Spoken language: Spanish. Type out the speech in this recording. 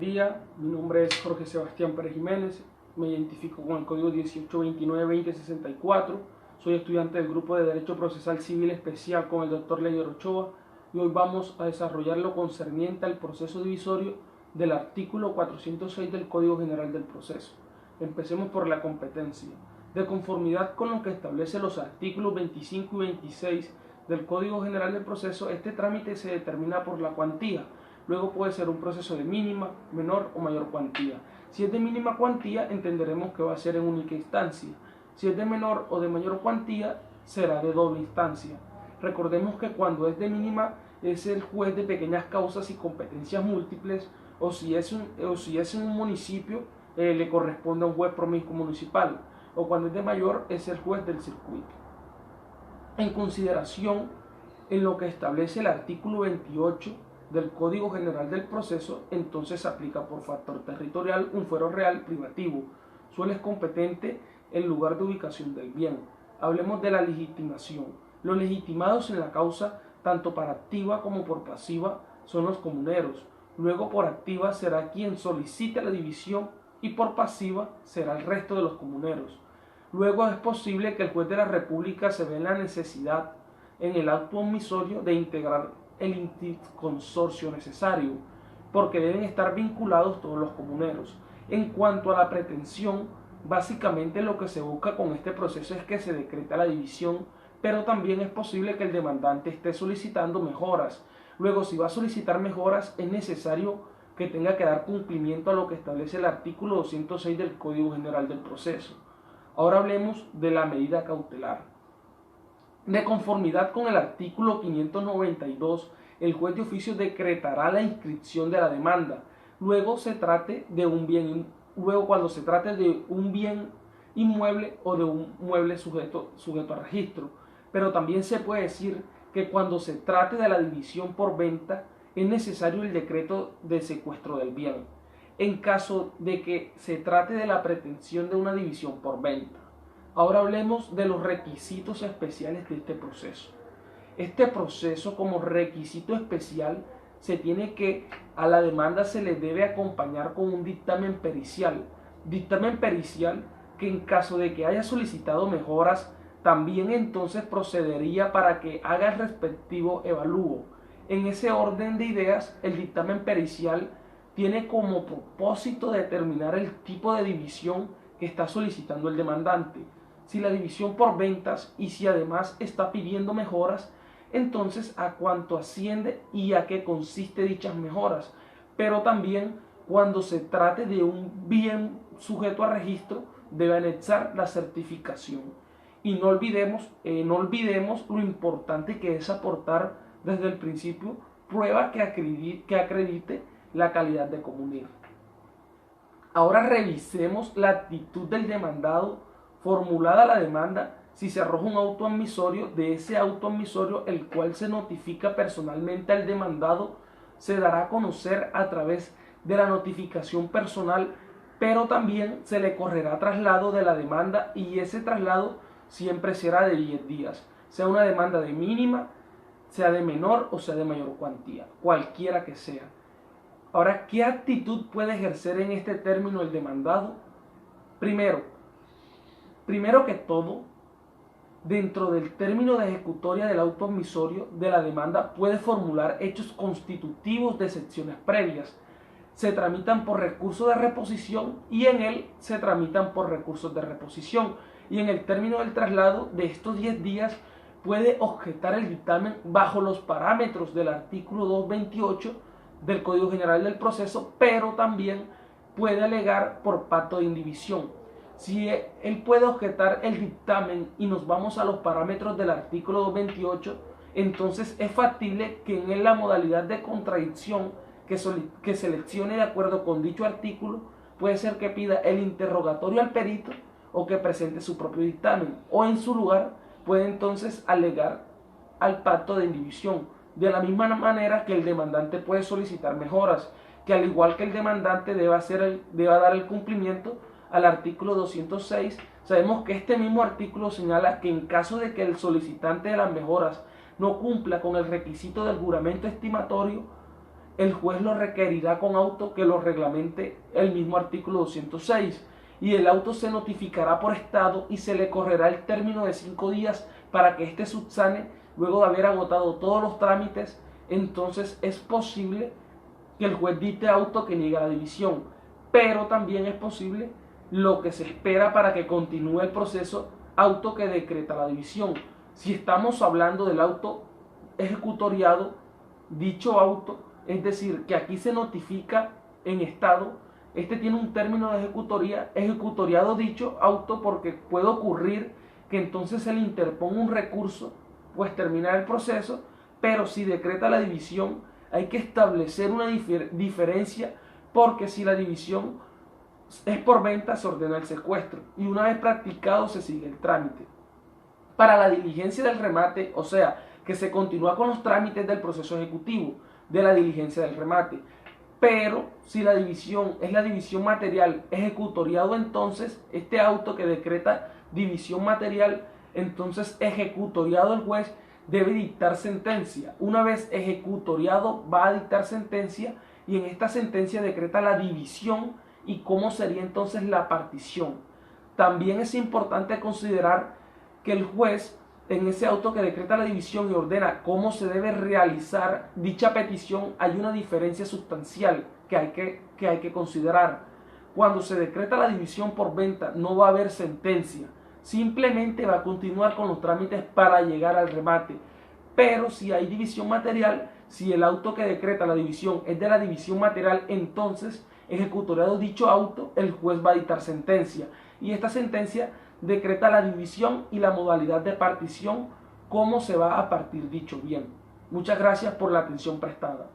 Mi nombre es Jorge Sebastián Pérez Jiménez, me identifico con el código 1829-2064, soy estudiante del grupo de Derecho Procesal Civil Especial con el Dr. Leider Ochoa y hoy vamos a desarrollar lo concerniente al proceso divisorio del artículo 406 del Código General del Proceso. Empecemos por la competencia. De conformidad con lo que establece los artículos 25 y 26 del Código General del Proceso, este trámite se determina por la cuantía. Luego puede ser un proceso de mínima, menor o mayor cuantía. Si es de mínima cuantía, entenderemos que va a ser en única instancia. Si es de menor o de mayor cuantía, será de doble instancia. Recordemos que cuando es de mínima es el juez de pequeñas causas y competencias múltiples, o si es en un municipio, le corresponde a un juez promiscuo municipal, o cuando es de mayor es el juez del circuito. En consideración en lo que establece el artículo 28 del Código General del Proceso, entonces se aplica por factor territorial un fuero real privativo. Suele es competente en lugar de ubicación del bien. Hablemos de la legitimación. Los legitimados en la causa, tanto por activa como por pasiva, son los comuneros. Luego por activa será quien solicite la división y por pasiva será el resto de los comuneros. Luego es posible que el juez de la República se vea en la necesidad en el acto omisorio de integrar el consorcio necesario, porque deben estar vinculados todos los comuneros. En cuanto a la pretensión, básicamente lo que se busca con este proceso es que se decreta la división, pero también es posible que el demandante esté solicitando mejoras. Luego, si va a solicitar mejoras, es necesario que tenga que dar cumplimiento a lo que establece el artículo 206 del Código General del Proceso. Ahora hablemos de la medida cautelar. De conformidad con el artículo 592, el juez de oficio decretará la inscripción de la demanda. Luego cuando se trate de un bien inmueble o de un mueble sujeto a registro. Pero también se puede decir que cuando se trate de la división por venta, es necesario el decreto de secuestro del bien, en caso de que se trate de la pretensión de una división por venta. Ahora hablemos de los requisitos especiales de este proceso. Este proceso, como requisito especial, se tiene que a la demanda se le debe acompañar con un dictamen pericial. Dictamen pericial que en caso de que haya solicitado mejoras, también entonces procedería para que haga el respectivo evalúo. En ese orden de ideas, el dictamen pericial tiene como propósito determinar el tipo de división que está solicitando el demandante. Si la división por ventas y si además está pidiendo mejoras, entonces a cuánto asciende y a qué consiste dichas mejoras. Pero también cuando se trate de un bien sujeto a registro, debe anexar la certificación. Y no olvidemos lo importante que es aportar desde el principio prueba que acredite la calidad de comunidad. Ahora revisemos la actitud del demandado. Formulada la demanda, si se arroja un auto admisorio, de ese auto admisorio, el cual se notifica personalmente al demandado, se dará a conocer a través de la notificación personal, pero también se le correrá traslado de la demanda y ese traslado siempre será de 10 días, sea una demanda de mínima, sea de menor o sea de mayor cuantía, cualquiera que sea. Ahora, ¿qué actitud puede ejercer en este término el demandado? Primero que todo, dentro del término de ejecutoria del auto admisorio de la demanda puede formular hechos constitutivos de secciones previas. Se tramitan por recurso de reposición y en él se tramitan por recursos de reposición. Y en el término del traslado de estos 10 días puede objetar el dictamen bajo los parámetros del artículo 228 del Código General del Proceso, pero también puede alegar por pacto de indivisión. Si él puede objetar el dictamen y nos vamos a los parámetros del artículo 228, entonces es factible que en él la modalidad de contradicción que seleccione de acuerdo con dicho artículo puede ser que pida el interrogatorio al perito o que presente su propio dictamen, o en su lugar puede entonces alegar al pacto de indivisión, de la misma manera que el demandante puede solicitar mejoras, que al igual que el demandante deba dar el cumplimiento al artículo 206, sabemos que este mismo artículo señala que en caso de que el solicitante de las mejoras no cumpla con el requisito del juramento estimatorio, el juez lo requerirá con auto que lo reglamente el mismo artículo 206 y el auto se notificará por estado y se le correrá el término de 5 días para que éste subsane luego de haber agotado todos los trámites. Entonces es posible que el juez dicte auto que niega la división, pero también es posible lo que se espera para que continúe el proceso, auto que decreta la división. Si estamos hablando del auto ejecutoriado, dicho auto, es decir, que aquí se notifica en estado, este tiene un término de ejecutoría, ejecutoriado dicho auto, porque puede ocurrir que entonces se le interponga un recurso, pues terminar el proceso, pero si decreta la división hay que establecer una diferencia, porque si la división es por venta se ordena el secuestro y una vez practicado se sigue el trámite. Para la diligencia del remate, o sea, que se continúa con los trámites del proceso ejecutivo de la diligencia del remate. Pero si la división es la división material ejecutoriado, entonces este auto que decreta división material, entonces ejecutoriado el juez debe dictar sentencia. Una vez ejecutoriado va a dictar sentencia y en esta sentencia decreta la división y cómo sería entonces la partición. También es importante considerar que el juez en ese auto que decreta la división y ordena cómo se debe realizar dicha petición, hay una diferencia sustancial que hay que considerar. Cuando se decreta la división por venta no va a haber sentencia, simplemente va a continuar con los trámites para llegar al remate. Pero si hay división material, si el auto que decreta la división es de la división material, entonces ejecutoriado dicho auto, el juez va a dictar sentencia y esta sentencia decreta la división y la modalidad de partición, cómo se va a partir dicho bien. Muchas gracias por la atención prestada.